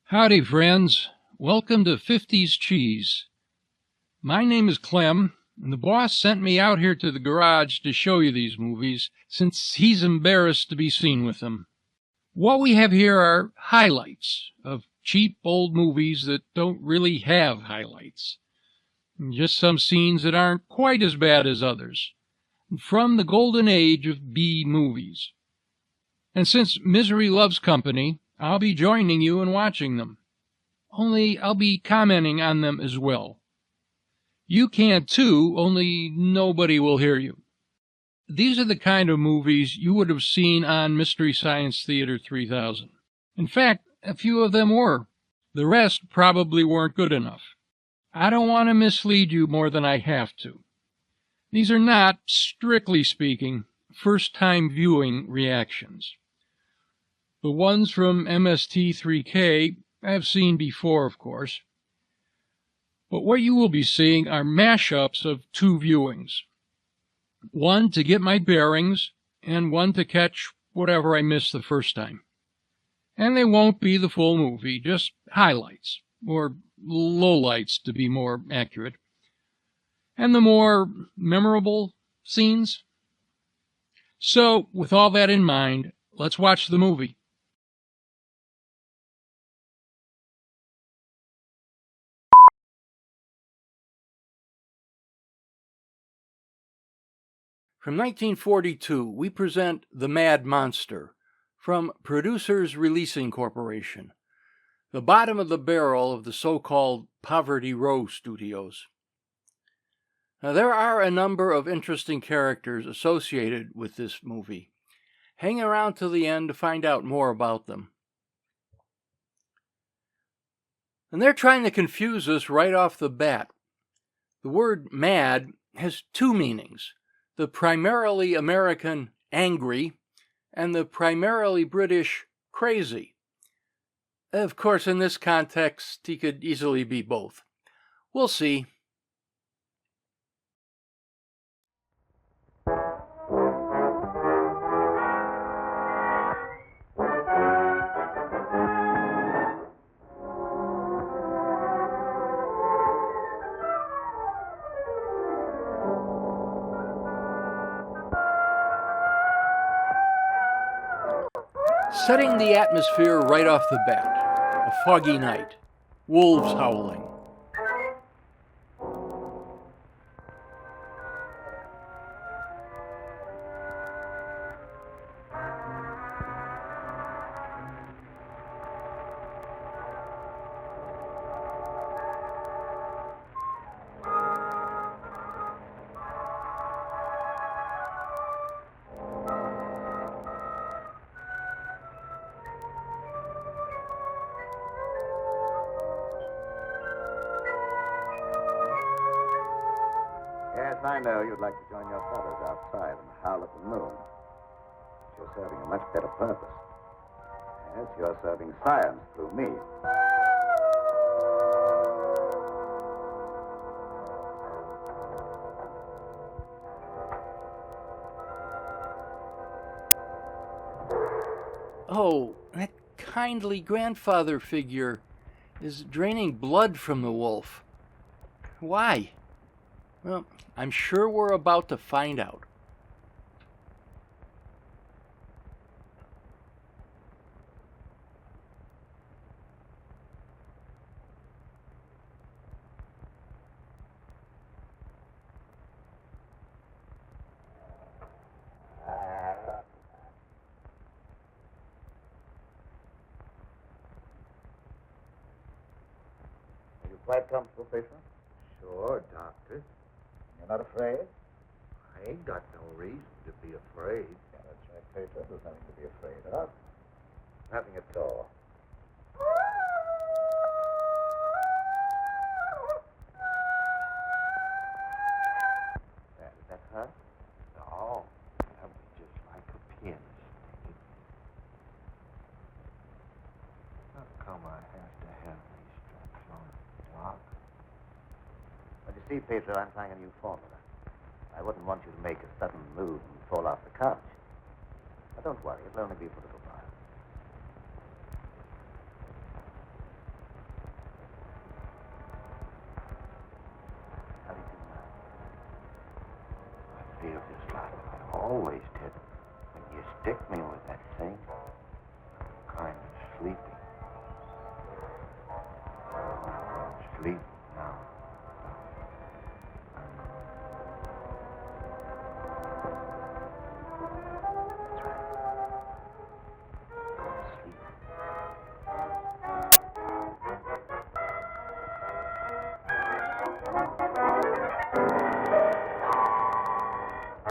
Howdy, friends. Welcome to 50's Cheese. My name is Clem, and the boss sent me out here to the garage to show you these movies, since he's embarrassed to be seen with them. What we have here are highlights of cheap old movies that don't really have highlights. Just some scenes that aren't quite as bad as others. From the golden age of B movies. And since misery loves company, I'll be joining you in watching them. Only I'll be commenting on them as well. You can too, only nobody will hear you. These are the kind of movies you would have seen on Mystery Science Theater 3000. In fact, a few of them were. The rest probably weren't good enough. I don't want to mislead you more than I have to. These are not, strictly speaking, first-time viewing reactions. The ones from MST3K I've seen before, of course. But what you will be seeing are mashups of two viewings. One to get my bearings, and one to catch whatever I missed the first time. And they won't be the full movie, just highlights, or lowlights to be more accurate. And the more memorable scenes. So, with all that in mind, let's watch the movie. From 1942, we present The Mad Monster from Producers Releasing Corporation, the bottom of the barrel of the so-called Poverty Row studios. Now, there are a number of interesting characters associated with this movie. Hang around till the end to find out more about them. And they're trying to confuse us right off the bat. The word mad has two meanings. The primarily American angry, and the primarily British crazy. Of course, in this context, he could easily be both. We'll see. Setting the atmosphere right off the bat. A foggy night. Wolves howling. Yes, I know you'd like to join your fellows outside and howl at the moon. But you're serving a much better purpose. Yes, you're serving science through me. Oh, that kindly grandfather figure is draining blood from the wolf. Why? Well, I'm sure we're about to find out. Are you quite comfortable, patient? Sure, doctor. You're not afraid? I ain't got no reason to be afraid. Yeah, that's right, Pedro. There's nothing to be afraid of. Nothing at all. Is that her? No. That was just like a pin. How come I have to have these straps on, Doc? Well, you see, Pedro, I'm trying a new formula. I wouldn't want you to make a sudden move and fall off the couch. But don't worry, it'll only be for a little while. feel just like I always did when you stick me with that thing. Kind of sleepy. Sleep now.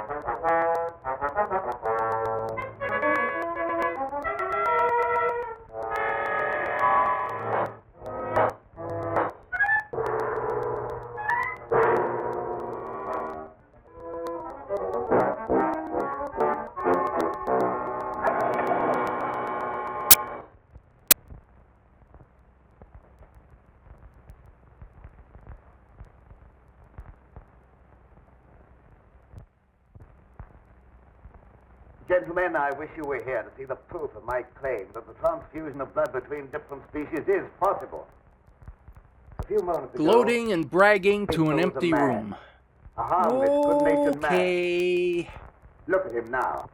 That's right. Go to sleep. Gentlemen, I wish you were here to see the proof of my claim that the transfusion of blood between different species is possible. A few moments ago, Gloating and bragging to an was a empty man. room. A harmless, good-natured man. Okay. Look at him now.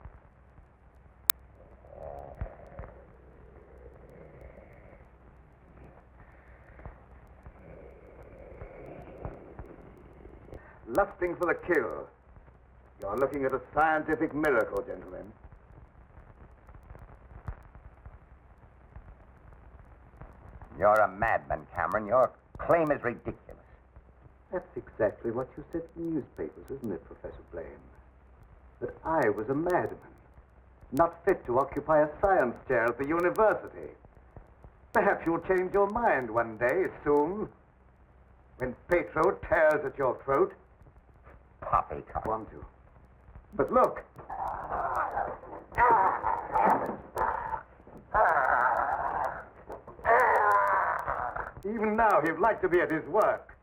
Lusting for the kill. You're looking at a scientific miracle, gentlemen. You're a madman, Cameron. Your claim is ridiculous. That's exactly what you said in the newspapers, isn't it, Professor Blaine? That I was a madman, not fit to occupy a science chair at the university. Perhaps you'll change your mind one day, soon, when Petro tears at your throat. Poppycock. I want to. But look. Even now, he'd like to be at his work.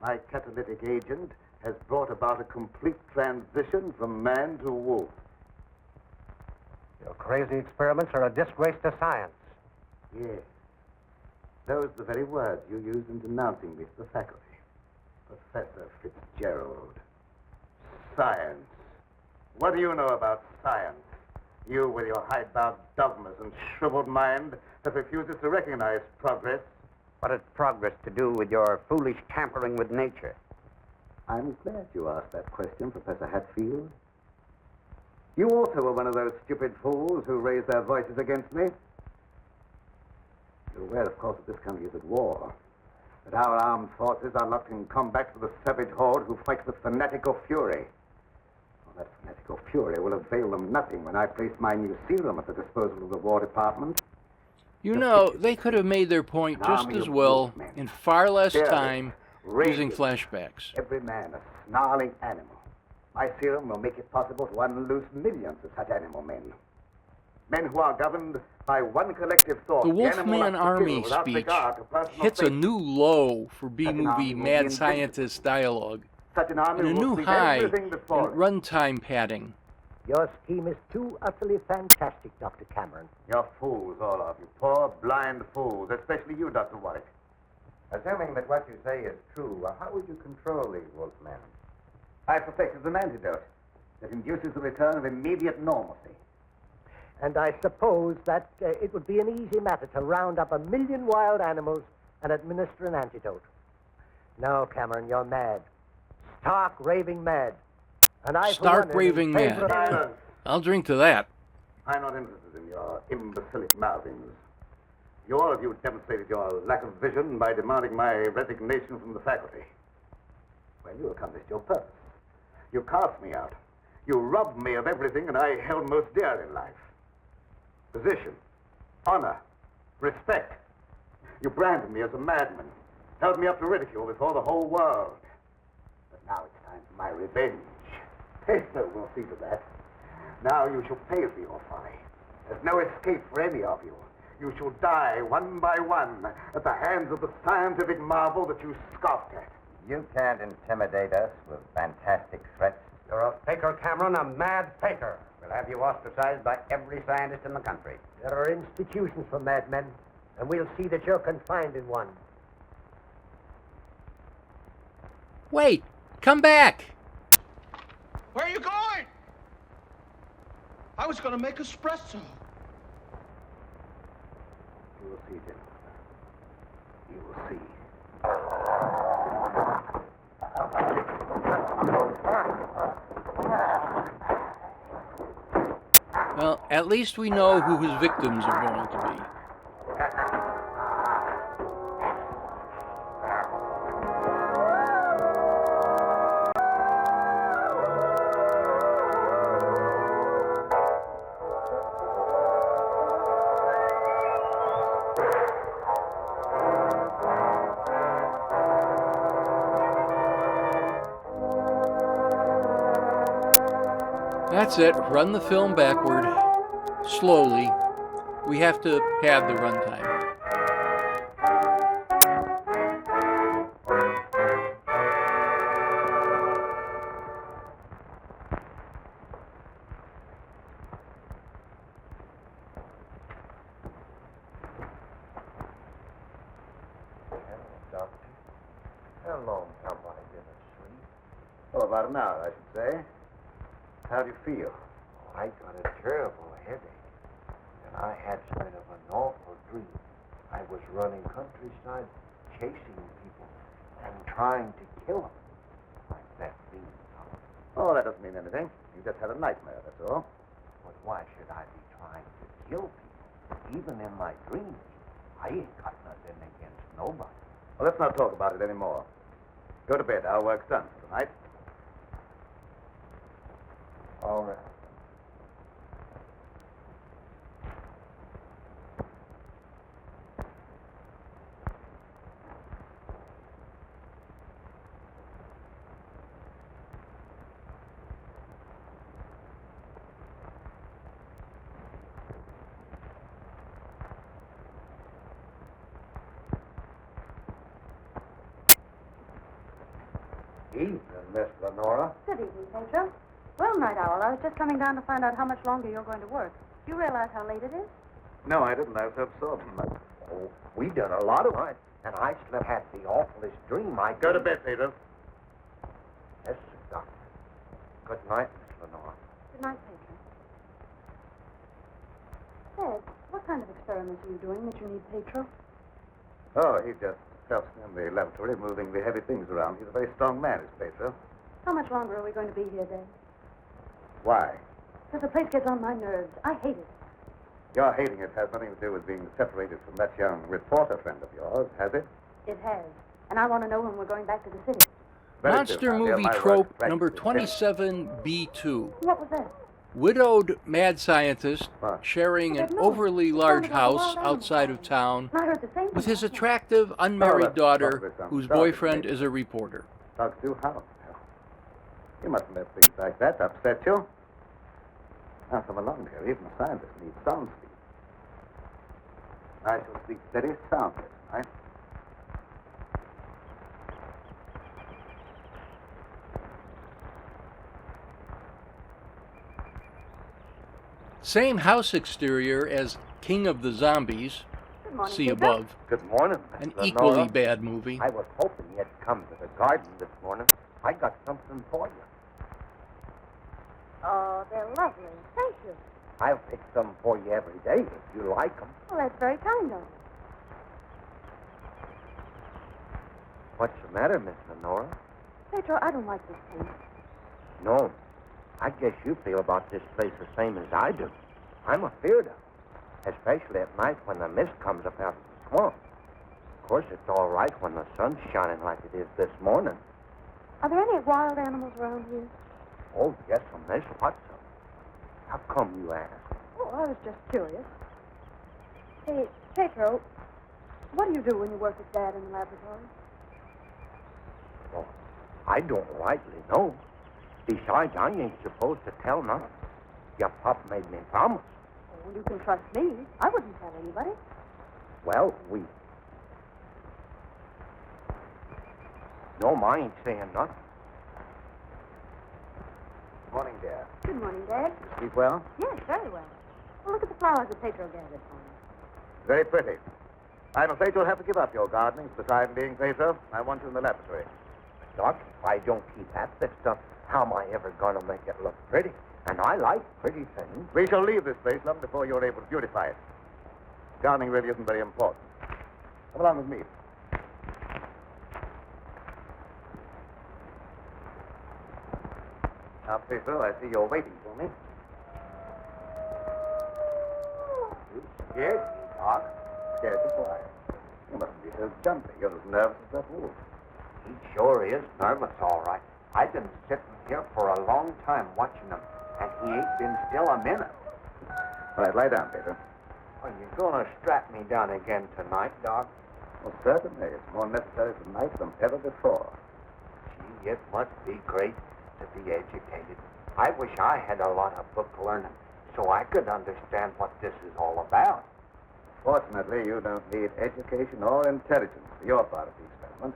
My catalytic agent has brought about a complete transition from man to wolf. Your crazy experiments are a disgrace to science. Yes. Those are the very words you used in denouncing me to the faculty. Professor Fitzgerald. Science. What do you know about science? You, with your hidebound dogmas and shriveled mind, that refuses to recognize progress. What has progress to do with your foolish tampering with nature? I'm glad you asked that question, Professor Hatfield. You also were one of those stupid fools who raised their voices against me. You're aware, of course, that this country is at war. That our armed forces are locked in combat with a savage horde who fights with fanatical fury. Well, that fanatical fury will avail them nothing when I place my new serum at the disposal of the War Department. You know, they could have made their point just as well in far less time using flashbacks. Every man a snarling animal. My serum will make it possible to unloose millions of such animal men. Men who are governed by one collective thought. The Wolfman Army speech hits a new low for B-movie mad scientist dialogue, Such an army and a will new sweep high in everything before it. runtime padding. Your scheme is too utterly fantastic, Dr. Cameron. You're fools, all of you. Poor, blind fools. Especially you, Dr. Warwick. Assuming that what you say is true, how would you control these wolfmen? I perfected an antidote that induces the return of immediate normalcy. And I suppose that it would be an easy matter to round up 1 million wild animals and administer an antidote. No, Cameron, you're mad. Stark, raving mad. And I, Stark raving mad. Silence. I'll drink to that. I'm not interested in your imbecilic mouthings. You all of you demonstrated your lack of vision by demanding my resignation from the faculty. Well, you accomplished your purpose. You cast me out. You robbed me of everything that I held most dear in life. Position, honor, respect. You branded me as a madman, held me up to ridicule before the whole world. But now it's time for my revenge. Pedro will see to that. Now you shall pay for your folly. There's no escape for any of you. You shall die one by one at the hands of the scientific marvel that you scoffed at. You can't intimidate us with fantastic threats. You're a faker, Cameron, a mad faker. We'll have you ostracized by every scientist in the country. There are institutions for madmen, and we'll see that you're confined in one. Wait! Come back! Where are you going? I was going to make espresso. You will see, gentlemen. You will see. Well, at least we know who his victims are going to be. That's it. Run the film backward, slowly. We have to pad the runtime. Doctor. How long have I been asleep? Oh, about an hour, I should say. How do you feel? I got a terrible headache, and I had sort of an awful dream. I was running countryside, chasing people, and trying to kill them. Like that dream. Oh, that doesn't mean anything. You just had a nightmare, that's all. But why should I be trying to kill people? Even in my dreams, I ain't got nothing against nobody. Well, let's not talk about it anymore. Go to bed. Our work's done for tonight. All right. Evening, Miss Lenora. Good evening, Pedro. Well, Night Owl, I was just coming down to find out how much longer you're going to work. Do you realize how late it is? No, I didn't. I was absorbed in my... Oh, we done a lot of it, and I still had the awfulest dream. I Go to bed, Pedro. Yes, sir, Doctor. Good night, Miss Lenore. Good night, Pedro. Ted, what kind of experiments are you doing that you need Pedro? Oh, he just helps me in the laboratory moving the heavy things around. He's a very strong man, is Pedro. How much longer are we going to be here, Dad? Why? Because the place gets on my nerves. I hate it. Your hating it has nothing to do with being separated from that young reporter friend of yours, has it? It has. And I want to know when we're going back to the city. Very Monster good, my dear. movie My trope work's number practically finished. 27B2. What was that? Widowed mad scientist What? sharing an No, overly it large sounded like a house wild animal. outside of town I heard the same thing. with his last night. attractive Oh, unmarried that's daughter probably some whose dog boyfriend thing. is a reporter. Talk to how? You mustn't let things like that upset you. Now, come along here. Even a scientist needs sound sleep. I shall speak steady soundly tonight. Same house exterior as King of the Zombies, Good morning, see Pedro. above. Good morning, Miss An Lenora. equally bad movie. I was hoping you'd come to the garden this morning. I got something for you. Oh, they're lovely. Thank you. I'll pick some for you every day if you like them. Well, that's very kind of you. What's the matter, Miss Lenora? Pedro, I don't like this place. No. I guess you feel about this place the same as I do. I'm afeard of it, especially at night when the mist comes up out of the swamp. Of course, it's all right when the sun's shining like it is this morning. Are there any wild animals around here? Oh, yes, there's lots of them. How come you ask? Oh, I was just curious. Hey, Pedro, what do you do when you work with Dad in the laboratory? Well, I don't rightly know. Besides, I ain't supposed to tell nothing. Your pop made me promise. Oh, you can trust me. I wouldn't tell anybody. Well, No, I ain't saying nothing. Morning, dear. Good morning, Dad. Sleep well? Yes, very well. Well, look at the flowers that Pedro gathered for me. Very pretty. I'm afraid you'll have to give up your gardening for the time being, Pedro. I want you in the laboratory. Doc, if I don't keep at this stuff, how am I ever going to make it look pretty? And I like pretty things. We shall leave this place long before you're able to beautify it. Gardening really isn't very important. Come along with me. Now, Pedro, I see you're waiting for me. You scared me, Doc? Scared to why? You mustn't be so jumpy. You're as nervous as that wolf. He sure is nervous, all right. I've been sitting here for a long time watching him, and he ain't been still a minute. All right, lie down, Pedro. Are you going to strap me down again tonight, Doc? Well, certainly. It's more necessary tonight than ever before. Gee, it must be great to be educated. I wish I had a lot of book learning so I could understand what this is all about. Fortunately, you don't need education or intelligence for your part of the experiment.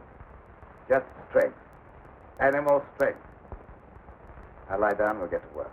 Just strength. Animal strength. Now lie down, we'll get to work.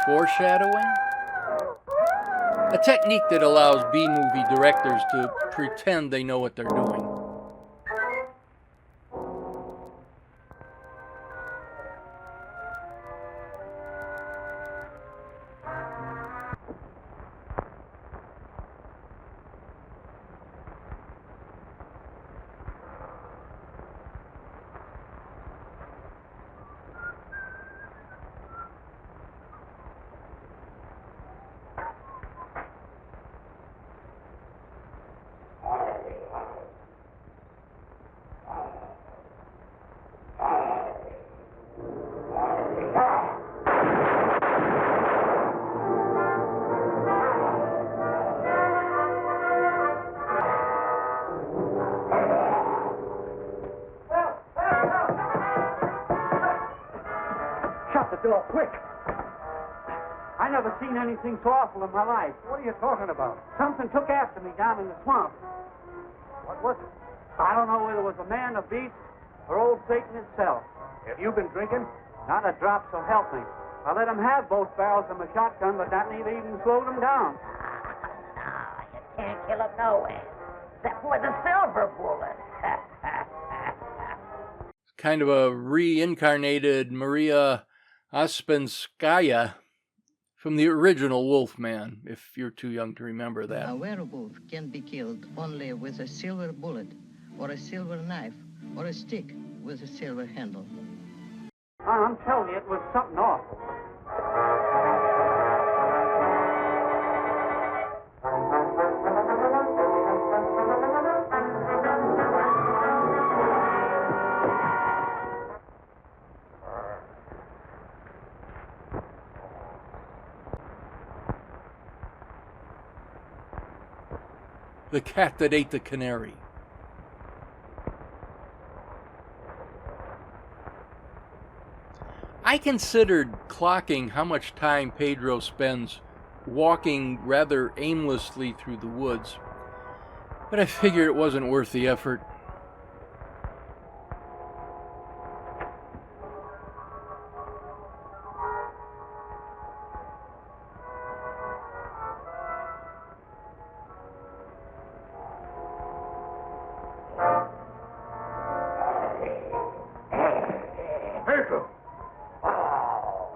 Foreshadowing? A technique that allows B-movie directors to pretend they know what they're doing. Shut the door, quick! I never seen anything so awful in my life. What are you talking about? Something took after me down in the swamp. What was it? I don't know whether it was a man, a beast, or old Satan himself. Have you been drinking? Not a drop, so help me. I let him have both barrels of my shotgun, but that neither even slowed him down. No, you can't kill him no way. Except with a silver bullet. Kind of a reincarnated Maria Ospenskaya from the original Wolfman, if you're too young to remember that. A werewolf can be killed only with a silver bullet or a silver knife or a stick with a silver handle. I'm telling you, it was something awful. The cat that ate the canary. I considered clocking how much time Pedro spends walking rather aimlessly through the woods, but I figured it wasn't worth the effort. Pedro!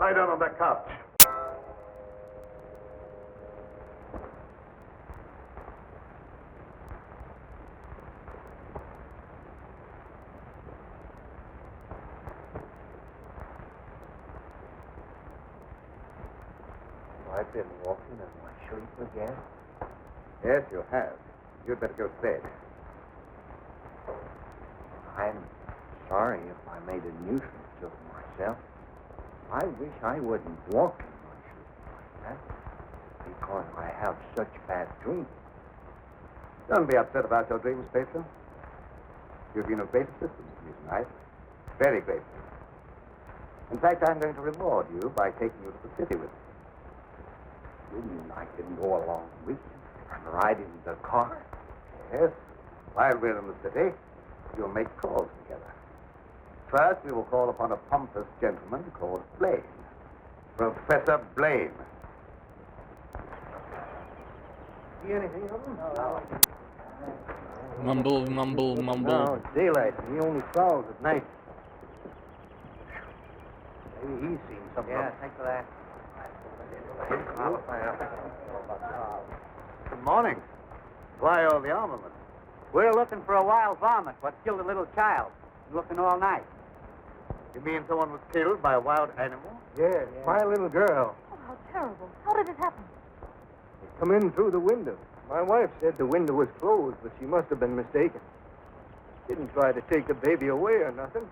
Lie down on that couch. I've been walking in my sleep again. Yes, you have. You'd better go to bed. I'm sorry if I made a nuisance of myself. I wish I wouldn't walk in my sleep like that, because I have such bad dreams. Don't be upset about your dreams, Pedro. You've been of great assistance to me tonight. Very grateful. In fact, I'm going to reward you by taking you to the city with me. You mean I can go along with you and ride in the car? Yes. While we're in the city, you'll make calls together. First, we will call upon a pompous gentleman called Blaine. Professor Blaine. See anything of him? No. Mumble, mumble, mumble. No, it's daylight, and he only prowls at night. Maybe he's seen something. Yeah, thanks for that. Good morning. Why all the armament? We're looking for a wild varmint what killed a little child. Looking all night. You mean someone was killed by a wild animal? Yes, my little girl. Oh, how terrible. How did it happen? It come in through the window. My wife said the window was closed, but she must have been mistaken. Didn't try to take the baby away or nothing.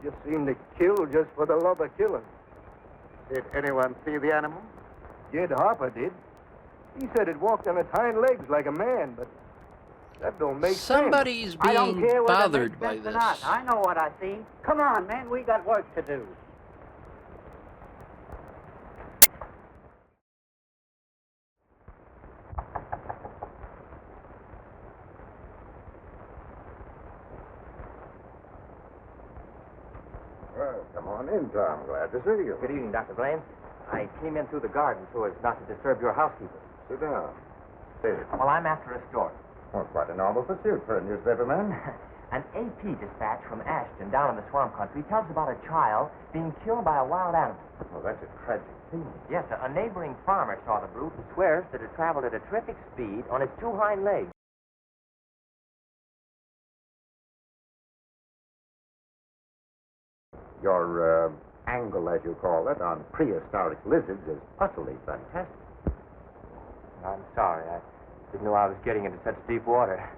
Just seemed to kill just for the love of killing. Did anyone see the animal? Jed Harper did. He said it walked on its hind legs like a man, but that don't make sense. Somebody's I don't being care whether it bothered makes by sense or this. not. I know what I see. Come on, man. We got work to do. Well, come on in, Tom. Glad to see you. Good evening, Dr. Blaine. I came in through the garden so as not to disturb your housekeeper. Sit down. Sit. Well, I'm after a story. Well, quite a novel pursuit for a newspaperman. An AP dispatch from Ashton down in the swamp country tells about a child being killed by a wild animal. Well, that's a tragic scene. Yes, a neighboring farmer saw the brute and swears that it traveled at a terrific speed on its two hind legs. Your angle, as you call it, on prehistoric lizards is utterly fantastic. I'm sorry. I didn't know I was getting into such deep water.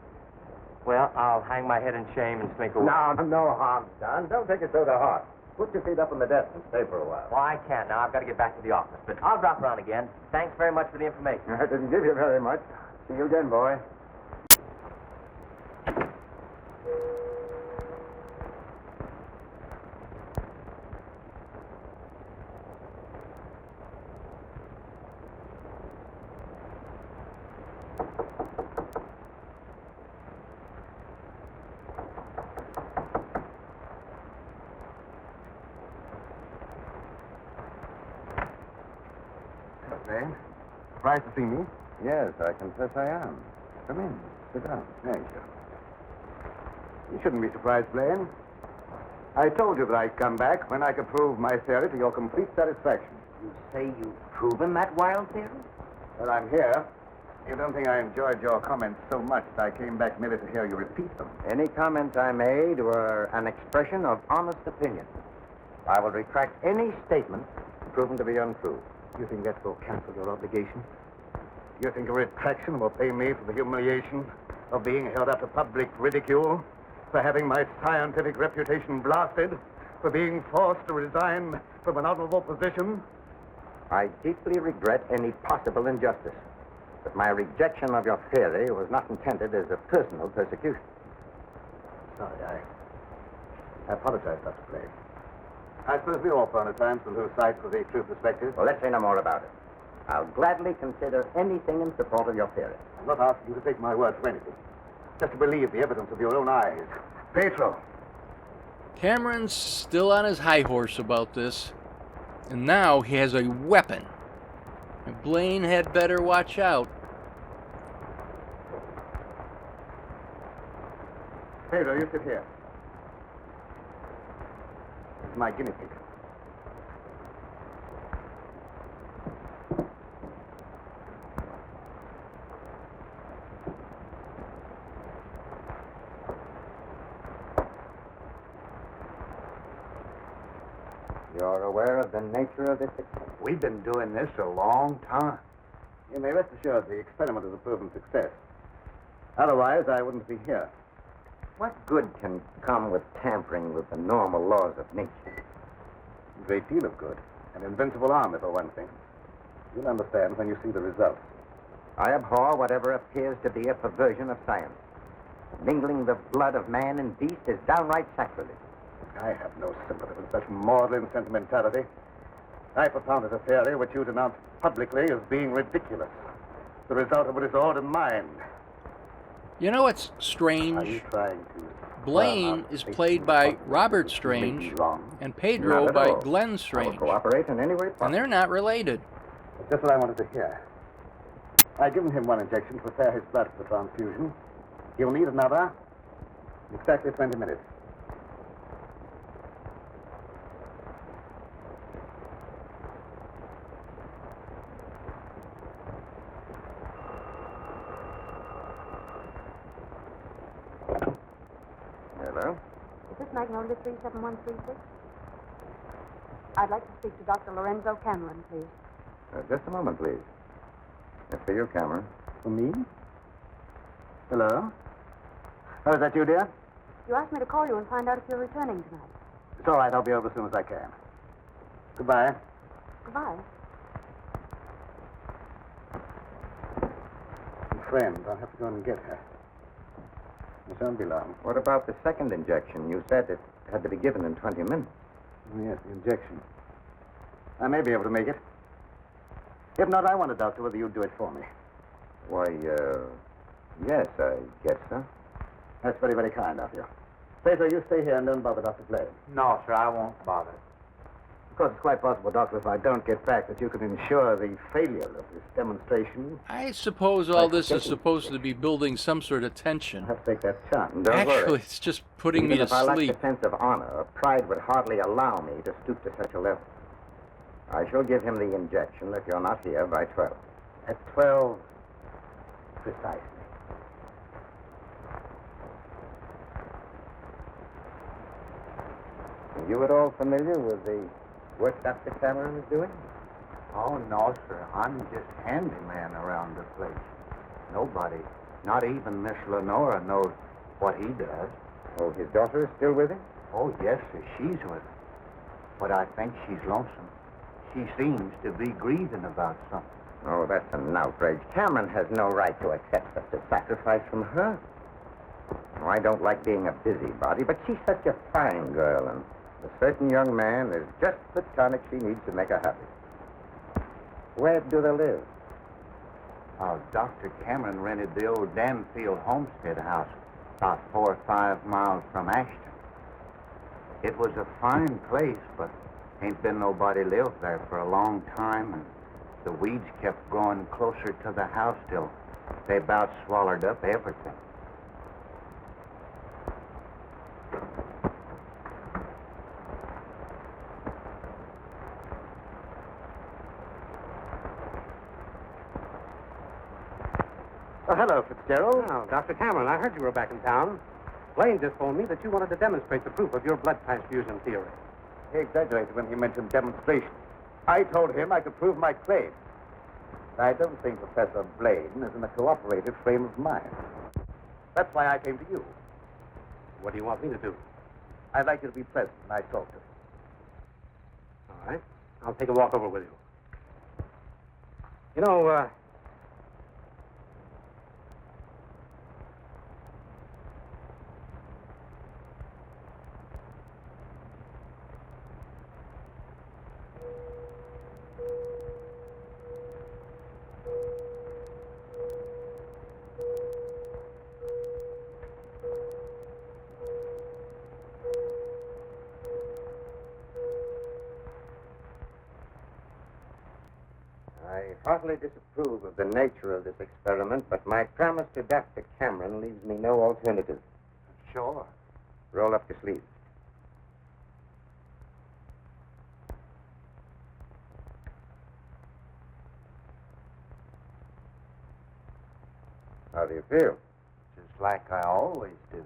Well, I'll hang my head in shame and slink away. No harm done. Don't take it so to heart. Put your feet up on the desk and stay for a while. Well, I can't now. I've got to get back to the office. But I'll drop around again. Thanks very much for the information. I didn't give you very much. See you again, boy. Blaine, surprised to see me? Yes, I confess I am. Come in. Sit down. Thank you. You shouldn't be surprised, Blaine. I told you that I'd come back when I could prove my theory to your complete satisfaction. You say you've proven that wild theory? Well, I'm here You don't think I enjoyed your comments so much that I came back merely to hear you repeat them? Any comments I made were an expression of honest opinion. I will retract any statement proven to be untrue. You think that will cancel your obligation? You think a retraction will pay me for the humiliation of being held up to public ridicule, for having my scientific reputation blasted, for being forced to resign from an honorable position? I deeply regret any possible injustice, but my rejection of your theory was not intended as a personal persecution. Sorry, I apologize, Dr. Clay. I suppose we all found at times to lose sight of the true perspective. Well, let's say no more about it. I'll gladly consider anything in support of your theory. I'm not asking you to take my word for anything. Just to believe the evidence of your own eyes. Pedro. Cameron's still on his high horse about this, and now he has a weapon. And Blaine had better watch out. Pedro, you sit here. This is my guinea pig. You're aware of the nature of this experiment? We've been doing this a long time. You may rest assured the experiment is a proven success. Otherwise, I wouldn't be here. What good can come with tampering with the normal laws of nature? A great deal of good. An invincible army, for one thing. You'll understand when you see the results. I abhor whatever appears to be a perversion of science. Mingling the blood of man and beast is downright sacrilege. I have no sympathy with such maudlin sentimentality. I propounded a theory which you denounced publicly as being ridiculous. The result of it is all in mind. You know what's Are strange? you trying to... Blaine is played by Robert Strange and Pedro Not at by all. Glenn I will Strange. cooperate in any way possible. And they're not related. It's just what I wanted to hear. I've given him one injection to prepare his blood for the transfusion. He'll need another in exactly 20 minutes. Hello? Is this Magnolia 37136? I'd like to speak to Dr. Lorenzo Cameron, please. Just a moment, please. It's for you, Cameron. For me? Hello? Oh, is that you, dear? You asked me to call you and find out if you're returning tonight. It's all right. I'll be over as soon as I can. Goodbye. Goodbye. Friend, I'll have to go and get her. It won't be long. What about the second injection? You said it had to be given in 20 minutes. Yes, the injection. I may be able to make it. If not, I wonder, Doctor, whether you'd do it for me. Why, yes, I guess so. That's very, very kind of you. Pedro, you stay here and don't bother Dr. Clay. No, sir, I won't bother. Of course, it's quite possible, Doctor, if I don't get back, that you could ensure the failure of this demonstration. I suppose all this is supposed to be building some sort of tension. I'll have to take that chance. Don't Actually, worry. it's just putting Even me if to I lacked sleep. a sense of honor, pride would hardly allow me to stoop to such a level. I shall give him the injection if you're not here by 12. At 12, precisely. Are you at all familiar with the work Dr. Cameron is doing? Oh, no, sir. I'm just handyman around the place. Nobody, not even Miss Lenora, knows what he does. Oh, his daughter is still with him? Oh, yes, sir. She's with him. But I think she's lonesome. She seems to be grieving about something. Oh, that's an outrage. Cameron has no right to accept such a sacrifice from her. Oh, I don't like being a busybody, but she's such a fine girl, and a certain young man is just the tonic she needs to make her happy. Where do they live? Dr. Cameron rented the old Danfield homestead house about 4 or 5 miles from Ashton. It was a fine place, but ain't been nobody lived there for a long time, and the weeds kept growing closer to the house till they about swallowed up everything. Oh, hello, Fitzgerald. Oh, Dr. Cameron, I heard you were back in town. Blaine just told me that you wanted to demonstrate the proof of your blood transfusion theory. He exaggerated when he mentioned demonstration. I told him I could prove my claim. I don't think Professor Blaine is in a cooperative frame of mind. That's why I came to you. What do you want me to do? I'd like you to be present when I talk to him. All right. I'll take a walk over with you. You know, I heartily disapprove of the nature of this experiment, but my promise to Dr. Cameron leaves me no alternative. Sure. Roll up your sleeves. How do you feel? Just like I always do.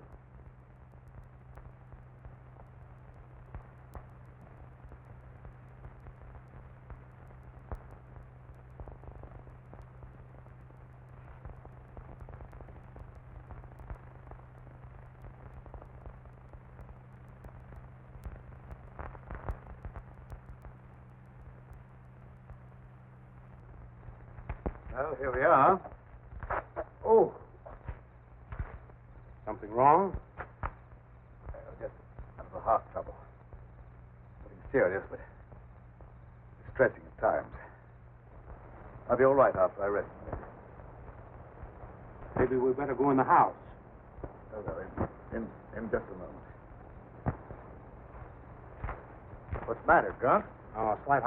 Well, here we are. Oh. something wrong? Just a little heart trouble. Nothing serious, but distressing at times. I'll be all right after I rest. Maybe we better go in the house. Oh, no, in just a moment. What's the matter, drunk? Oh, a slight...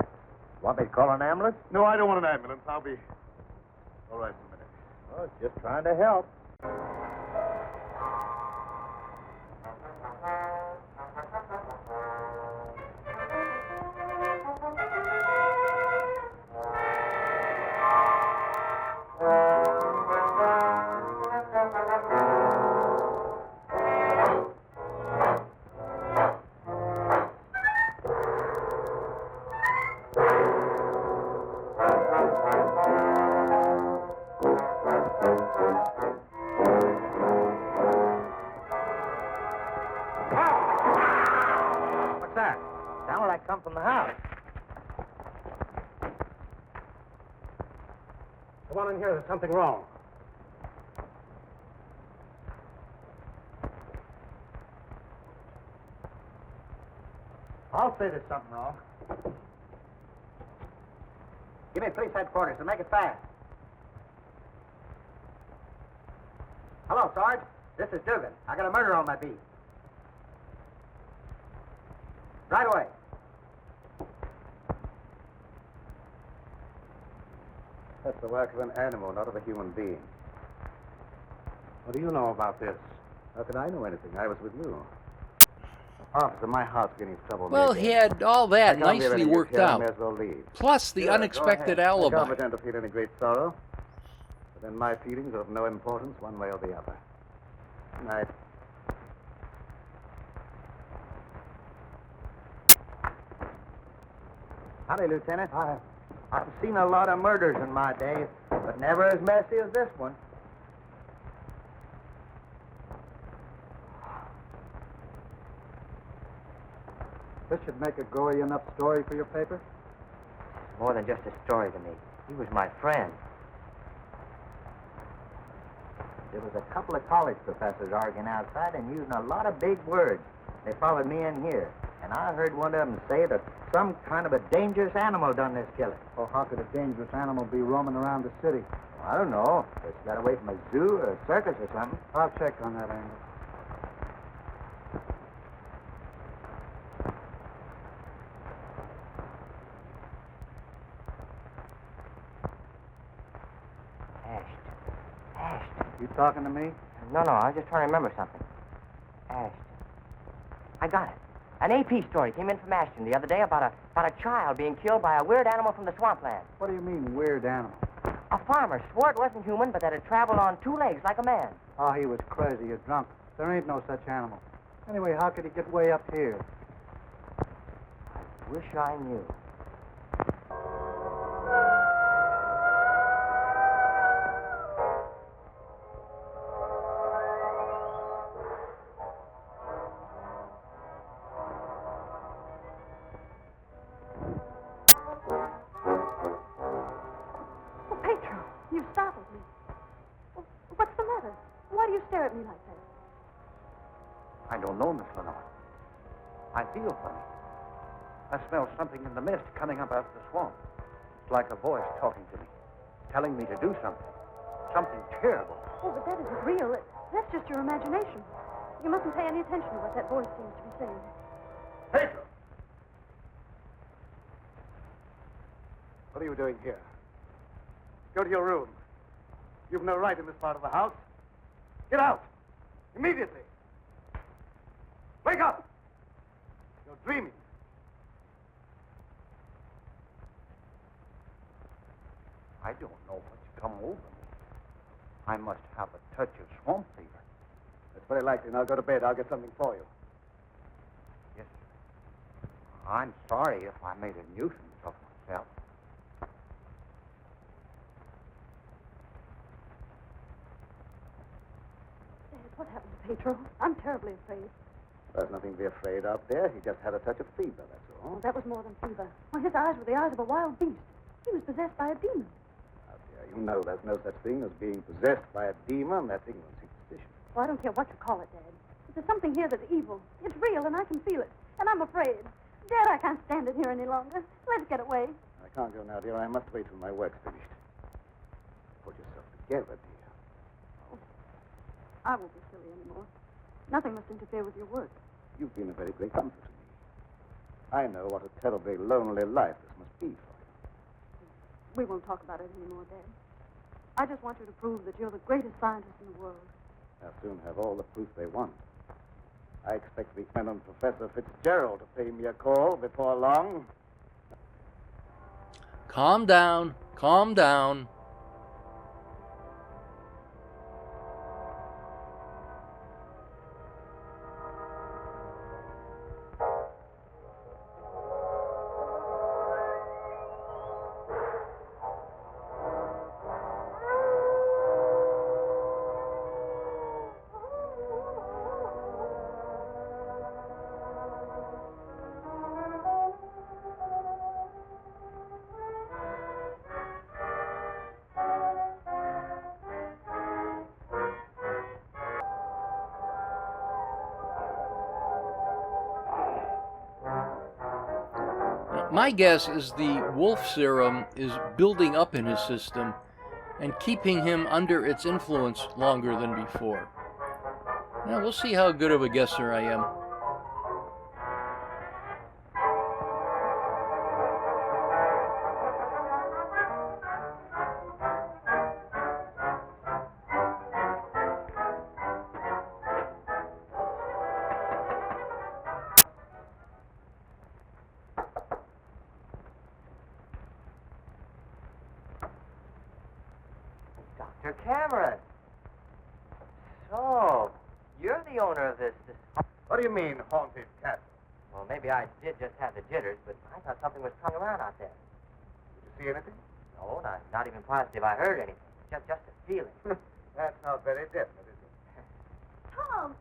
Want me to call an ambulance? No, I don't want an ambulance. I'll be all right in a minute. Oh, just trying to help. What's that? Sounded like come from the house. Come on in here. There's something wrong. I'll say there's something wrong. Give me police headquarters and make it fast. Hello, Sarge. This is Dugan. I got a murder on my beat. Right away. That's the work of an animal, not of a human being. What do you know about this? How can I know anything? I was with you. Officer, my heart's getting trouble. Well, he had all that nicely worked I out. may as well leave. Plus the Sure, unexpected go ahead. I alibi. can't pretend to feel any great sorrow. But then my feelings are of no importance one way or the other. Good night. Howdy, Lieutenant. I've seen a lot of murders in my day, but never as messy as this one. This should make a gory enough story for your paper? More than just a story to me. He was my friend. There was a couple of college professors arguing outside and using a lot of big words. They followed me in here, and I heard one of them say that some kind of a dangerous animal done this killing. Well, how could a dangerous animal be roaming around the city? I don't know. Just got away from a zoo or a circus or something. I'll check on that angle. Ashton. You talking to me? No, I was just trying to remember something. Ashton. I got it. An AP story came in from Ashton the other day about a child being killed by a weird animal from the swampland. What do you mean, weird animal? A farmer swore it wasn't human, but that it traveled on two legs like a man. Oh, he was crazy or drunk. There ain't no such animal. Anyway, how could he get way up here? I wish I knew. Oh, Pedro, you startled me. Oh, what's the matter? Why do you stare at me like that? I don't know, Miss Lenore. I feel funny. I smell something in the mist coming up out of the swamp. It's like a voice talking to me, telling me to do something. Something terrible. Oh, but that isn't real. That's just your imagination. You mustn't pay any attention to what that voice seems to be saying. Pedro! What are you doing here? Go to your room. You've no right in this part of the house. Get out! Immediately! Wake up! You're dreaming. I don't know what's come over me. I must have a touch of swamp fever. That's very likely. Now go to bed. I'll get something for you. Yes, sir. I'm sorry if I made a nuisance of myself. Dad, what happened to Pedro? I'm terribly afraid. There's nothing to be afraid of there. He just had a touch of fever, that's all. Oh, that was more than fever. Well, his eyes were the eyes of a wild beast. He was possessed by a demon. Now, dear, you know there's no such thing as being possessed by a demon. That's ignorant superstition. Well, I don't care what you call it, Dad. But there's something here that's evil. It's real, and I can feel it. And I'm afraid. Dad, I can't stand it here any longer. Let's get away. I can't go now, dear. I must wait till my work's finished. Put yourself together, dear. Oh, I won't be silly anymore. Nothing must interfere with your work. You've been a very great comfort to me. I know what a terribly lonely life this must be for you. We won't talk about it anymore, Dad. I just want you to prove that you're the greatest scientist in the world. They'll soon have all the proof they want. I expect the eminent Professor Fitzgerald to pay me a call before long. Calm down. Calm down. My guess is the wolf serum is building up in his system and keeping him under its influence longer than before. Now, we'll see how good of a guesser I am. Dr. Cameron. So, you're the owner of this. What do you mean, haunted castle? Well, maybe I did just have the jitters, but I thought something was coming around out there. Did you see anything? No, not even positive I heard anything. Just a feeling. That's not very definite, is it? Tom!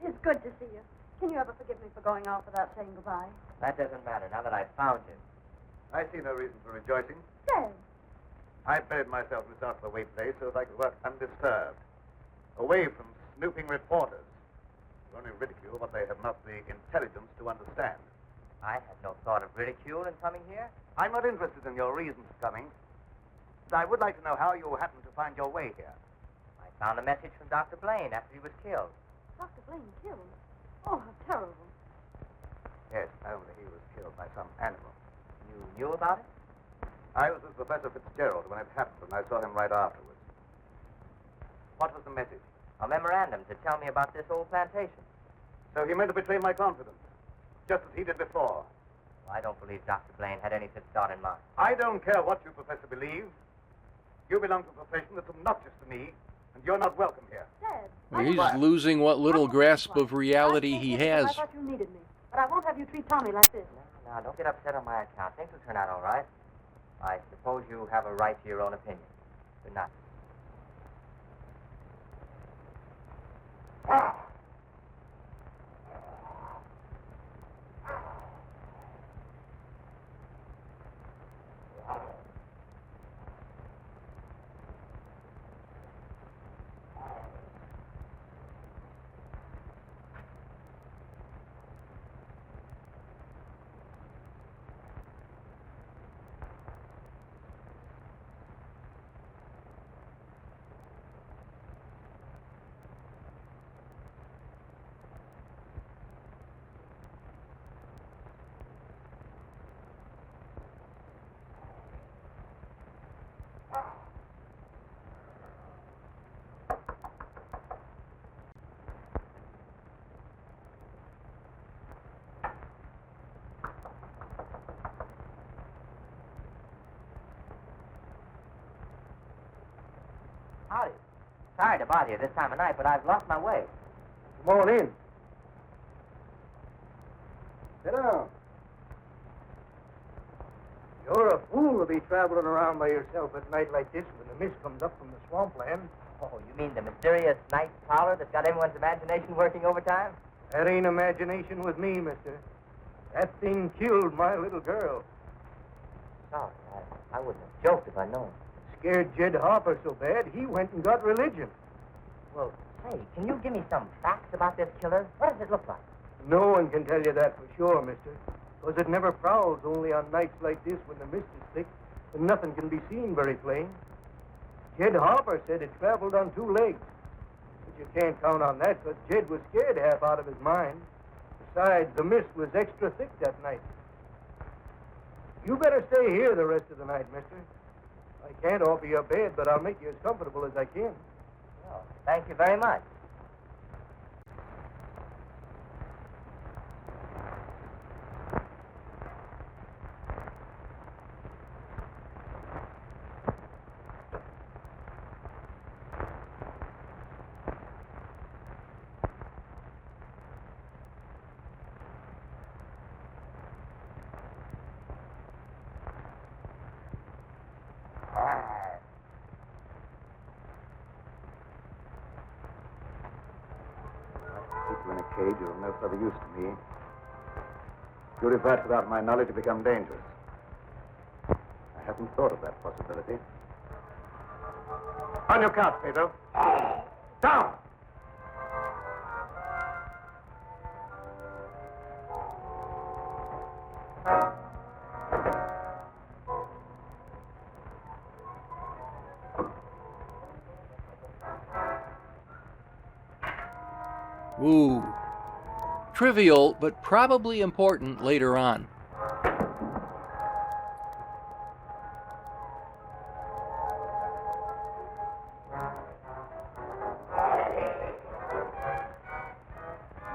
It's good to see you. Can you ever forgive me for going off without saying goodbye? That doesn't matter now that I've found you. I see no reason for rejoicing. Dad! I buried myself in this out-of-the-way place so that I could work undisturbed, away from snooping reporters who only ridicule what they have not the intelligence to understand. I had no thought of ridicule in coming here. I'm not interested in your reasons for coming, but I would like to know how you happened to find your way here. I found a message from Dr. Blaine after he was killed. Dr. Blaine killed? Oh, how terrible. Yes, only he was killed by some animal. You knew about it? I was with Professor Fitzgerald when it happened, and I saw him right afterwards. What was the message? A memorandum to tell me about this old plantation. So he meant to betray my confidence, just as he did before. Well, I don't believe Dr. Blaine had any such thought in mind. I don't care what you profess to believe. You belong to a profession that's obnoxious to me, and you're not welcome here. Dad. Well, he's losing what little grasp of reality he I has. thought you needed me, but I won't have you treat Tommy like this. Now, don't get upset on my account. Things will turn out all right. I suppose you have a right to your own opinion. Good night. Howdy. Sorry to bother you this time of night, but I've lost my way. Come on in. Sit down. You're a fool to be traveling around by yourself at night like this when the mist comes up from the swampland. Oh, you mean the mysterious night prowler that's got everyone's imagination working overtime? That ain't imagination with me, mister. That thing killed my little girl. Sorry, I wouldn't have joked if I'd known. Scared Jed Harper so bad, he went and got religion. Well, say, can you give me some facts about this killer? What does it look like? No one can tell you that for sure, mister. Because it never prowls only on nights like this when the mist is thick and nothing can be seen very plain. Jed Harper said it traveled on 2 legs. But you can't count on that because Jed was scared half out of his mind. Besides, the mist was extra thick that night. You better stay here the rest of the night, mister. I can't offer you a bed, but I'll make you as comfortable as I can. Well, thank you very much. People in a cage are of no further use to me. Purified without my knowledge have become dangerous. I hadn't thought of that possibility. On your couch, Pedro. Down! Ooh. Trivial, but probably important later on.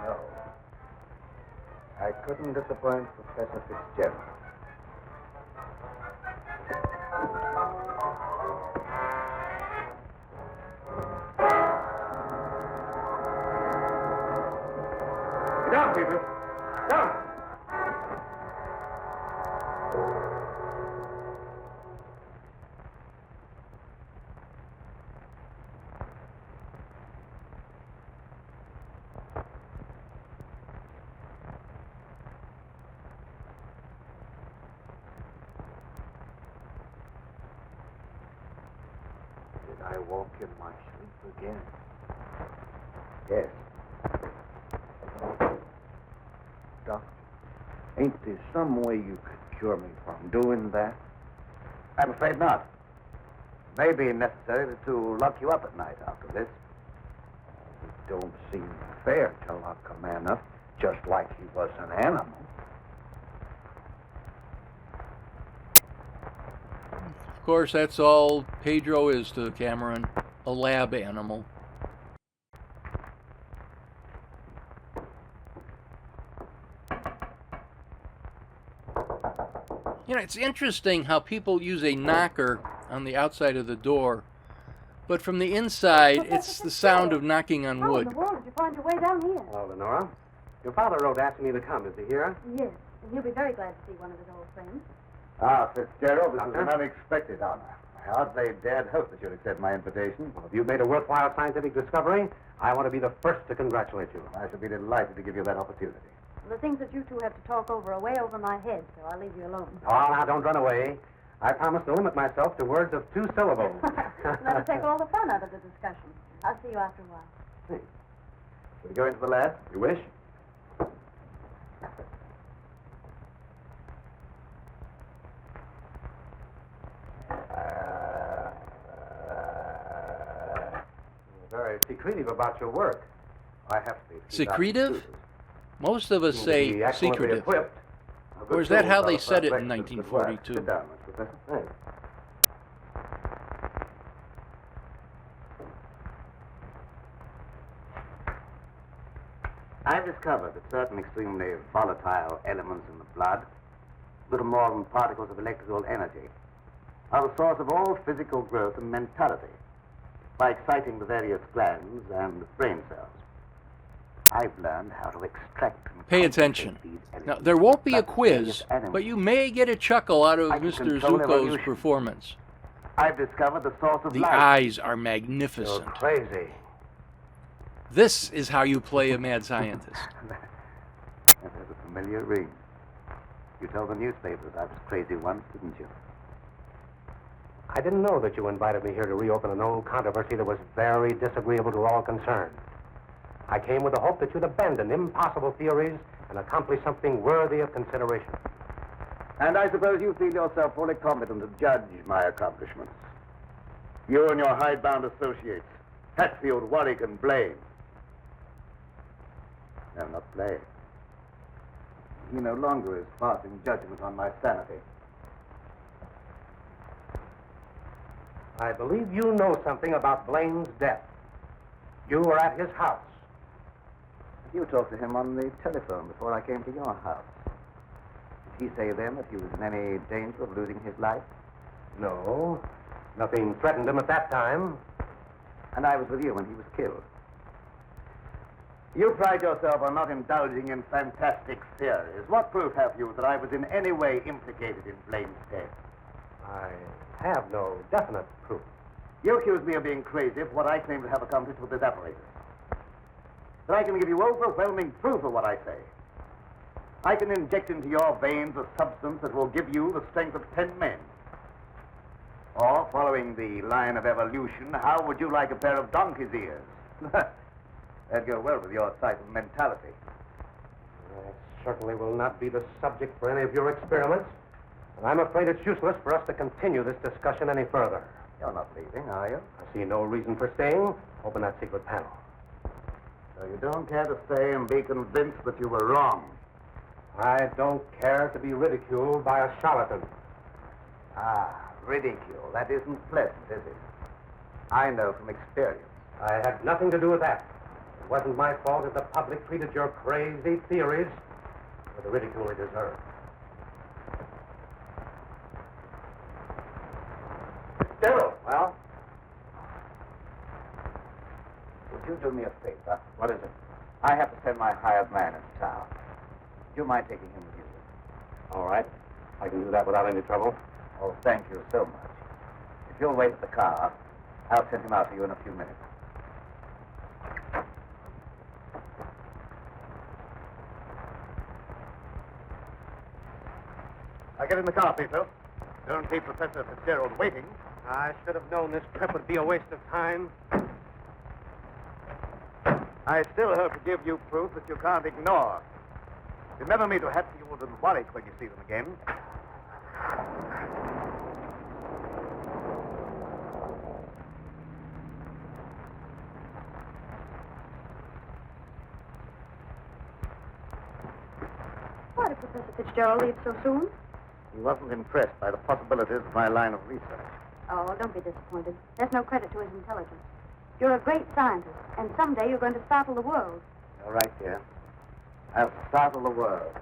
No. I couldn't disappoint Professor Fitzgerald. Down, people. Down. Did I walk in my sleep again? Yes. Doctor, ain't there some way you could cure me from doing that? I'm afraid not. It may be necessary to lock you up at night after this. It don't seem fair to lock a man up just like he was an animal. Of course, that's all Pedro is to Cameron, a lab animal. You know, it's interesting how people use a knocker on the outside of the door, but from the inside, it's the sound of knocking on How in wood. the world did you find your way down here? Hello, Lenora. Your father wrote asking me to come. Is he here? Yes, and he'll be very glad to see one of his old friends. Ah, Fitzgerald, this is Doctor? an unexpected honor. I hardly dared hope that you'd accept my invitation. Well, if you've made a worthwhile scientific discovery, I want to be the first to congratulate you. I shall be delighted to give you that opportunity. The things that you two have to talk over are way over my head, so I'll leave you alone. Oh, now, don't run away. I promise to limit myself to words of 2 syllables. That'll take all the fun out of the discussion. I'll see you after a while. Thanks. Shall we go into the lab? You wish? You're very secretive about your work. I have to be. Secretive? Most of us You'll say be excellently secretive. equipped. Or is that how they Good said it tools in are a good work. 1942? Sit down, Mr. Professor. Thanks. I've discovered that certain extremely volatile elements in the blood, little more than particles of electrical energy, are the source of all physical growth and mentality by exciting the various glands and brain cells. I've learned how to extract and Pay concentrate attention. these Now, elements there won't be from a quiz, various animals. but you may get a chuckle out of I can Mr. control Zuko's evolution. performance. I've discovered the source of The life. eyes are You're magnificent. crazy. This is how you play a mad scientist. That has a familiar ring. You told the newspapers I was crazy once, didn't you? I didn't know that you invited me here to reopen an old controversy that was very disagreeable to all concerned. I came with the hope that you'd abandon impossible theories and accomplish something worthy of consideration. And I suppose you feel yourself fully competent to judge my accomplishments. You and your hidebound associates, Hatfield, Warwick, and Blaine. No, not Blaine. He no longer is passing judgment on my sanity. I believe you know something about Blaine's death. You were at his house. You talked to him on the telephone before I came to your house. Did he say then that he was in any danger of losing his life? No. Nothing threatened him at that time. And I was with you when he was killed. You pride yourself on not indulging in fantastic theories. What proof have you that I was in any way implicated in Blaine's death? I have no definite proof. You accuse me of being crazy for what I claim to have accomplished with this apparatus. But I can give you overwhelming proof of what I say. I can inject into your veins a substance that will give you the strength of 10 men. Or, following the line of evolution, how would you like a pair of donkey's ears? That'd go well with your type of mentality. That certainly will not be the subject for any of your experiments. And I'm afraid it's useless for us to continue this discussion any further. You're not leaving, are you? I see no reason for staying. Open that secret panel. So you don't care to stay and be convinced that you were wrong. I don't care to be ridiculed by a charlatan. Ah, ridicule. That isn't pleasant, is it? I know from experience. I had nothing to do with that. It wasn't my fault that the public treated your crazy theories with the ridicule they deserve. Still, well, would you do me a favor? What is it? I have to send my hired man into town. Do you mind taking him with you? All right. I can do that without any trouble. Oh, thank you so much. If you'll wait at the car, I'll send him out to you in a few minutes. Now get in the car, Peter. Don't keep Professor Fitzgerald waiting. I should have known this trip would be a waste of time. I still hope to give you proof that you can't ignore. Remember me to Hatfield and Warwick when you see them again. Why did Professor Fitzgerald leave so soon? He wasn't impressed by the possibilities of my line of research. Oh, don't be disappointed. That's no credit to his intelligence. You're a great scientist, and someday you're going to startle the world. You're right, dear. I'll startle the world.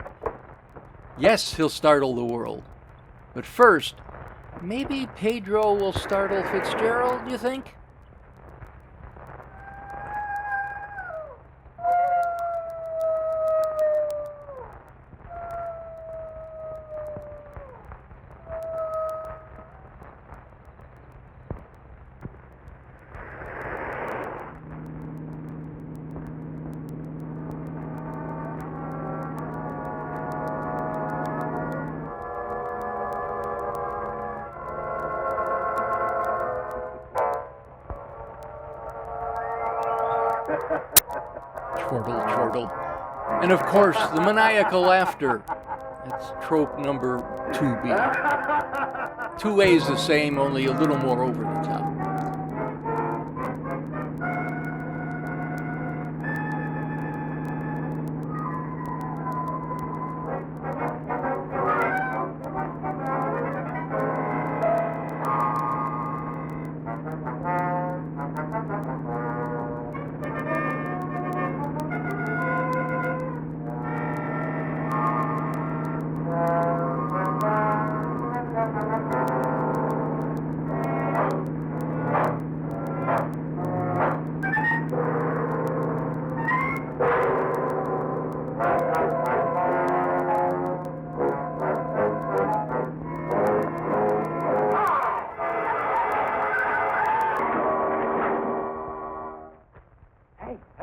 Yes, he'll startle the world. But first, maybe Pedro will startle Fitzgerald, you think? Chortle, chortle. And of course, the maniacal laughter. That's trope number 2B. 2A is the same, only a little more over the top.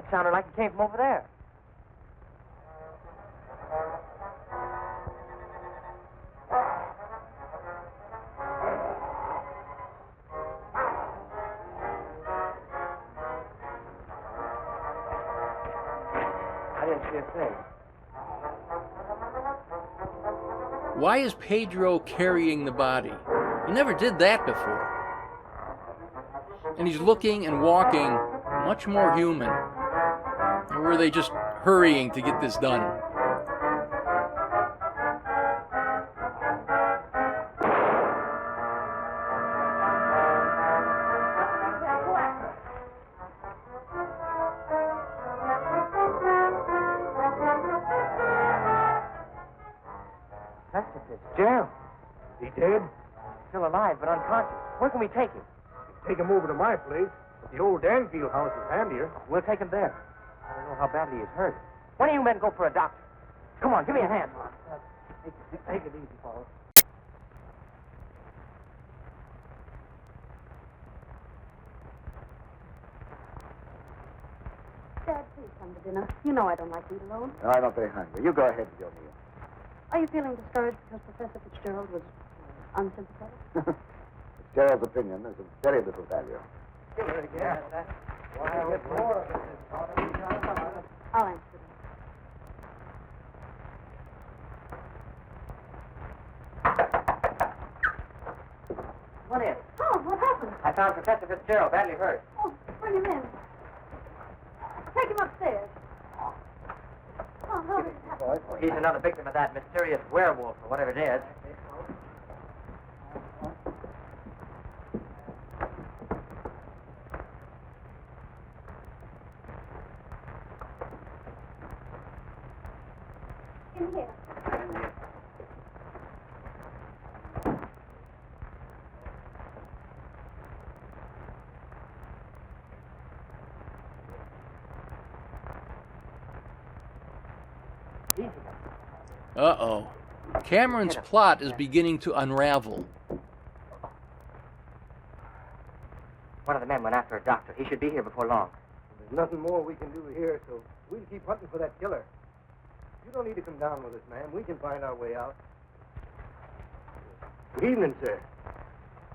Sounded like it came from over there. I didn't see a thing. Why is Pedro carrying the body? He never did that before. And he's looking and walking much more human. Or were they just hurrying to get this done? That's Fitzgerald. He dead? Still alive, but unconscious. Where can we take him? Take him over to my place. The old Danfield house is handier. We'll take him there. I don't know how badly he's hurt. Why don't you men go for a doctor? Come on, give me a hand. Take it easy, Paul. Dad, please come to dinner. You know I don't like to eat alone. No, I'm not very hungry. You go ahead with your meal. Are you feeling discouraged because Professor Fitzgerald was unsympathetic? Gerald's opinion is of very little value. I'll answer them. Come in. Oh, what happened? I found Professor Fitzgerald badly hurt. Oh, bring him in. Take him upstairs. Oh, how did it happen? Well, he's another victim of that mysterious werewolf, or whatever it is. In here. Uh-oh. Cameron's plot is beginning to unravel. One of the men went after a doctor. He should be here before long. There's nothing more we can do here, so we'll keep hunting for that killer. You don't need to come down with us, ma'am. We can find our way out. Good evening, sir.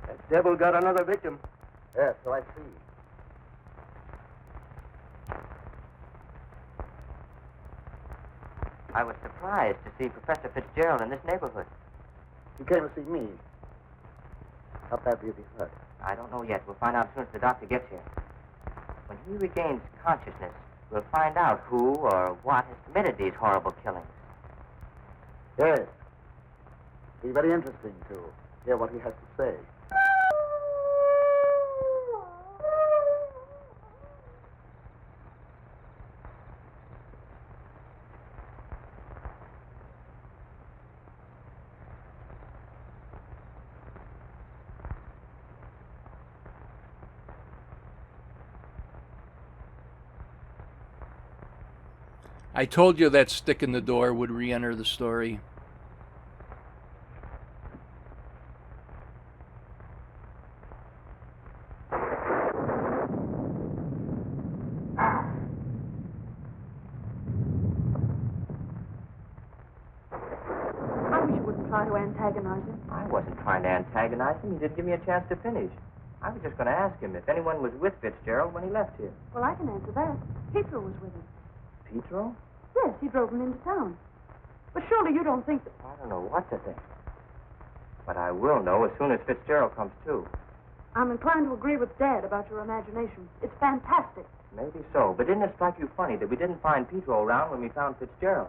That devil got another victim. Yes, so I see. I was surprised to see Professor Fitzgerald in this neighborhood. You came to see me. How badly is he hurt? I don't know yet. We'll find out as soon as the doctor gets here. When he regains consciousness, we'll find out who or what has committed these horrible killings. Yes. Be very interesting to hear what he has to say. I told you that stick in the door would re-enter the story. I wish you wouldn't try to antagonize him. I wasn't trying to antagonize him. He didn't give me a chance to finish. I was just going to ask him if anyone was with Fitzgerald when he left here. Well, I can answer that. Pietro was with him. Pietro? Yes, he drove him into town. But surely you don't think that... I don't know what to think. But I will know as soon as Fitzgerald comes too. I'm inclined to agree with Dad about your imagination. It's fantastic. Maybe so, but didn't it strike you funny that we didn't find Pietro around when we found Fitzgerald?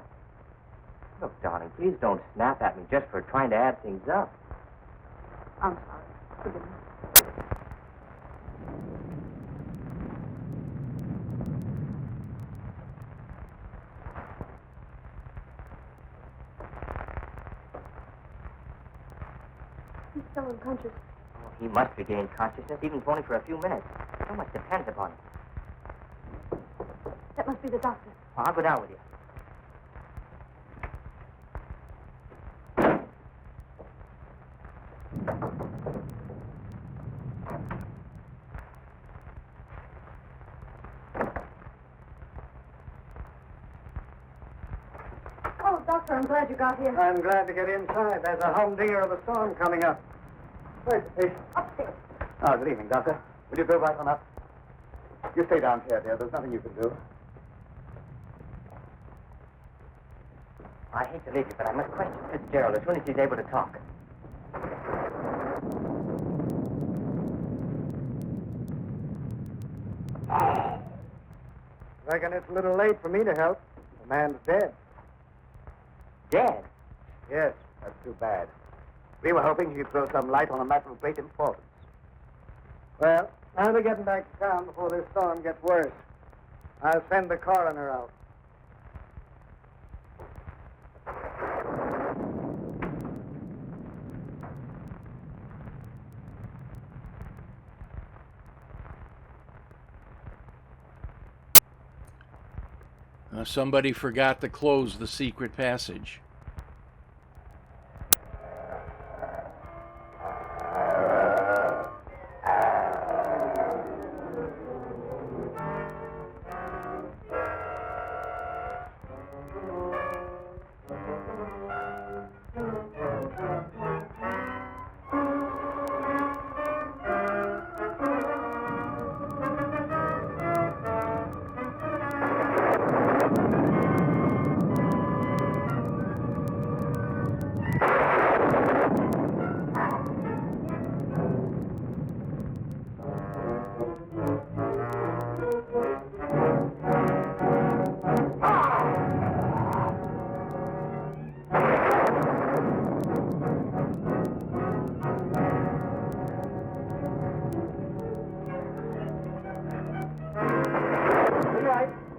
Look, darling, please don't snap at me just for trying to add things up. I'm sorry. Forgive me. He's still unconscious. Oh, he must regain consciousness, even if only for a few minutes. So much depends upon it. That must be the doctor. Well, I'll go down with you. Oh, Doctor, I'm glad you got here. I'm glad to get inside. There's a humdinger of a storm coming up. Where's the patient? Upstairs. Oh, good evening, Doctor. Will you go right on up? You stay down here, dear. There's nothing you can do. I hate to leave you, but I must question Fitzgerald as soon as he's able to talk. Reckon it's a little late for me to help. The man's dead. Dead? Yes, that's too bad. We were hoping you'd throw some light on a matter of great importance. Well, I'll be getting back to town before this storm gets worse. I'll send the coroner out. Somebody forgot to close the secret passage.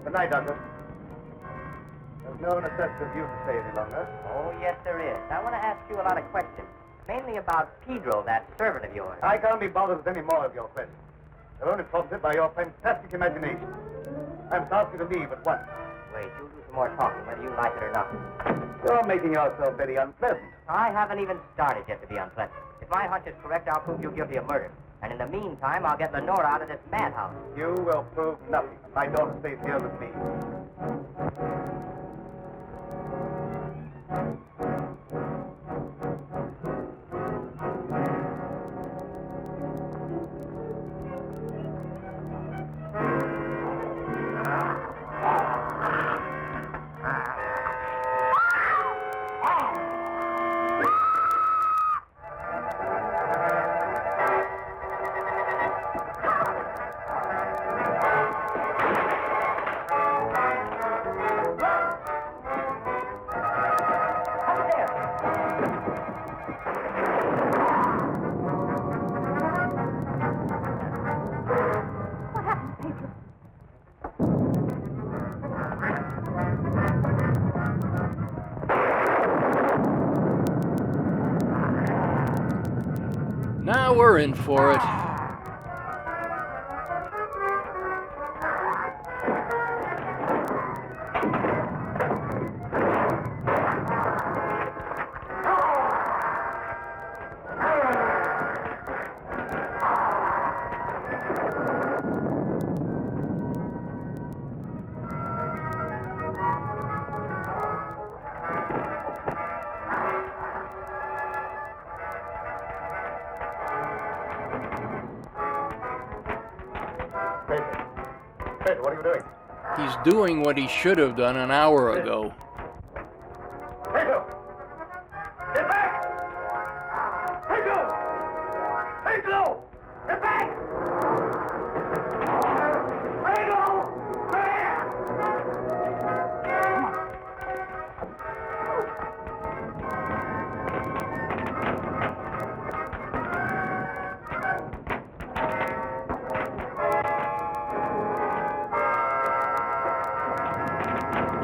Good night, Doctor. There's no necessity for you to stay any longer. Oh, yes, there is. I want to ask you a lot of questions, mainly about Pedro, that servant of yours. I can't be bothered with any more of your questions. They're only prompted by your fantastic imagination. I must ask you to leave at once. Wait, you'll do some more talking, whether you like it or not. You're making yourself very unpleasant. I haven't even started yet to be unpleasant. If my hunch is correct, I'll prove you guilty of murder. And in the meantime, I'll get Lenore out of this madhouse. You will prove nothing. My daughter stays here with me. Now we're in for it. He's doing what he should have done an hour ago. Pedro! Get back! Pedro! Pedro! Get back! Pedro!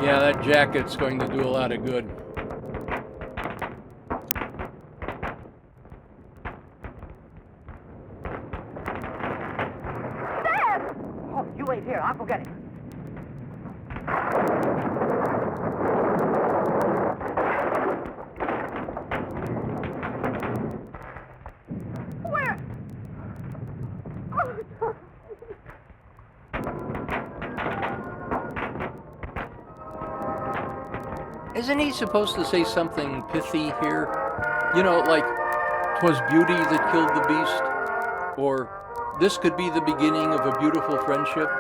Yeah, that jacket's going to do a lot of good. Dad! Oh, you wait here. I'll go get him. Where? Oh, Tom. Isn't he supposed to say something pithy here? You know, like, "'Twas beauty that killed the beast," or "This could be the beginning of a beautiful friendship."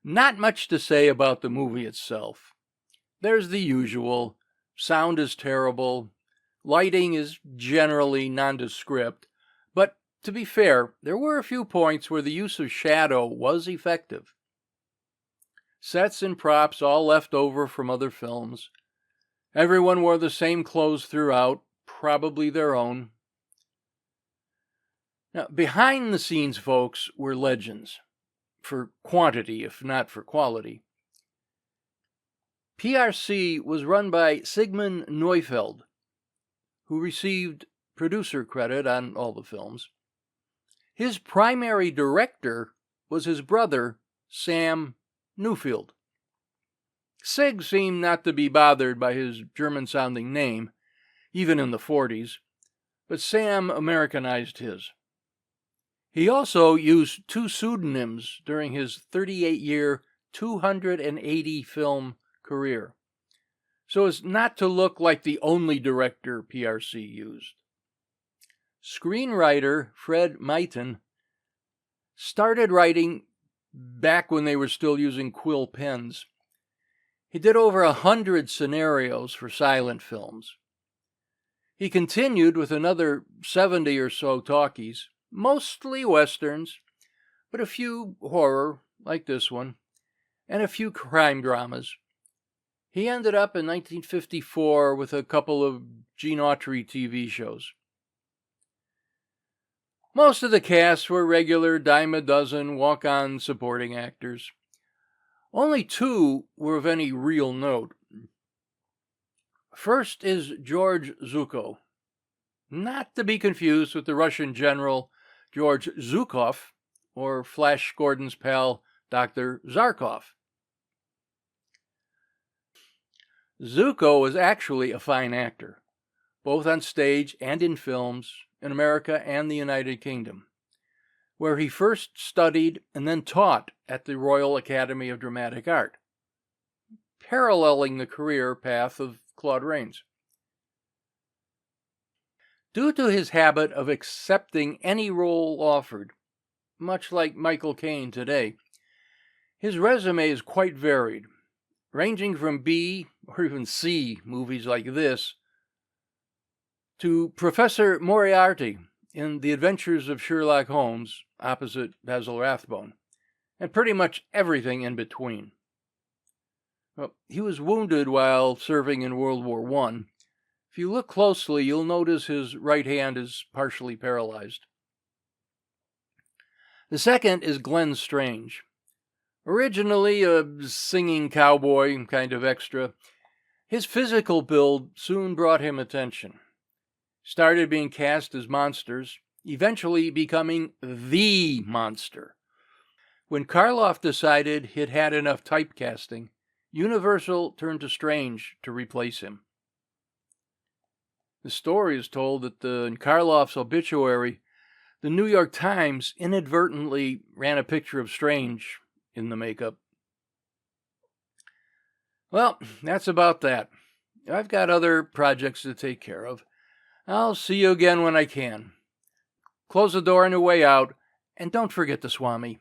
Not much to say about the movie itself. There's the usual. Sound is terrible. Lighting is generally nondescript. But to be fair, there were a few points where the use of shadow was effective. Sets and props all left over from other films. Everyone wore the same clothes throughout, probably their own. Now, behind the scenes folks were legends. For quantity, if not for quality. PRC was run by Sigmund Neufeld, who received producer credit on all the films. His primary director was his brother, Sam Neufeld. Sig seemed not to be bothered by his German-sounding name, even in the 40s, but Sam Americanized his. He also used 2 pseudonyms during his 38-year, 280-film career, so as not to look like the only director PRC used. Screenwriter Fred Meiton started writing back when they were still using quill pens. He did over 100 scenarios for silent films. He continued with another 70 or so talkies, mostly westerns, but a few horror, like this one, and a few crime dramas. He ended up in 1954 with a couple of Gene Autry TV shows. Most of the cast were regular dime-a-dozen walk-on supporting actors. Only 2 were of any real note. First is George Zukov, not to be confused with the Russian general George Zhukov, or Flash Gordon's pal, Dr. Zarkov. Zuko was actually a fine actor, both on stage and in films in America and the United Kingdom, where he first studied and then taught at the Royal Academy of Dramatic Art, paralleling the career path of Claude Rains. Due to his habit of accepting any role offered, much like Michael Caine today, his resume is quite varied, ranging from B or even C movies like this to Professor Moriarty in The Adventures of Sherlock Holmes opposite Basil Rathbone, and pretty much everything in between. Well, he was wounded while serving in World War I. If you look closely, you'll notice his right hand is partially paralyzed. The second is Glenn Strange. Originally a singing cowboy kind of extra, his physical build soon brought him attention. Started being cast as monsters, eventually becoming the monster. When Karloff decided he'd had enough typecasting, Universal turned to Strange to replace him. The story is told that in Karloff's obituary, the New York Times inadvertently ran a picture of Strange in the makeup. Well, that's about that. I've got other projects to take care of. I'll see you again when I can. Close the door on your way out, and don't forget the Swami.